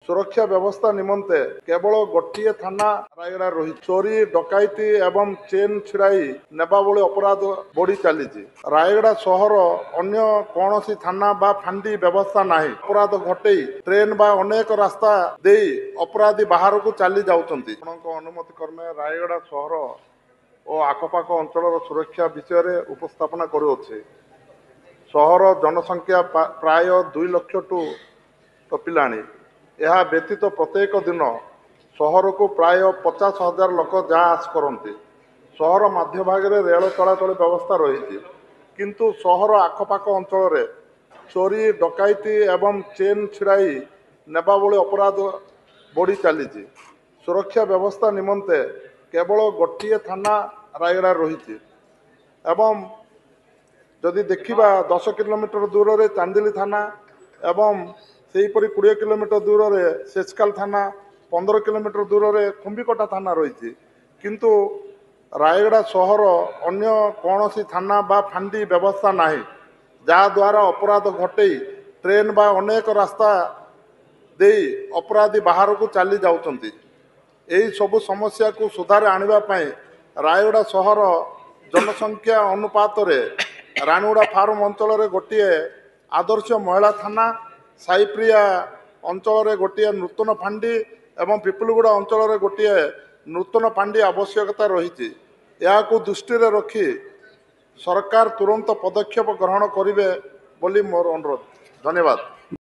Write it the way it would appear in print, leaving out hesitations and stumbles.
सुरक्षा व्यवस्था निमंते केवल गोटे थाना रायगड़ा रही चोरी डकैती एवं चेन छिड़ाई नेबा भली अपराध बढ़ी चली रायगड़ा सहर अन्य कौन सी थाना बा फांडी व्यवस्था नहीं अपराध घटे ट्रेन बा अनेक रास्ता दे अपराधी बाहर को चली जाउछंती अनुमति क्रमे रायगड़ा सहर और आखपाख अंचल सुरक्षा विषय उपस्थापना करुअछि। सहर जनसंख्या प्राय 2 लाख टू टपिलाणी। यह व्यतीत प्रत्येक दिन सहर को प्राय 50,000 लोक जा आस करती। सहर मध्य भाग में रेल चलाचल व्यवस्था रही किंतु सहर आखपाख अंचल चोरी डकैती एवं चेन छिड़ाई नेबा भली अपराध बढ़ी चली सुरक्षा व्यवस्था निमंते केवल गोटे थाना रायगड़ा रही एवं जदि देखा 10 किलोमीटर दूर रे चांदिली थाना एवं सेहीपरि 20 किलोमीटर दूर रे सेचकाल थाना 15 किलोमीटर दूर रे खुंबीकटा थाना रही किंतु रायगड़ा सहर अन्य कौन सी थाना बा फांडी व्यवस्था नहीं जहाद्वारा अपराध घटे ट्रेन बा अनेक रास्ता दे अपराधी बाहर को चली जाउछंती। यही सबु समस्या को सुधार आने रायगड़ा सहर जनसंख्या अनुपात रे रानीगुड़ा फार्म अंचल गोटे आदर्श महिला थाना साईप्रिया अंचल गोटे नूतन फांडी एवं पिपलगुड़ा अंचल गोटे नूतन फांडी आवश्यकता रही दृष्टि रखी सरकार तुरंत पदक्षेप ग्रहण करेंगे बोली मोर अनुरोध। धन्यवाद।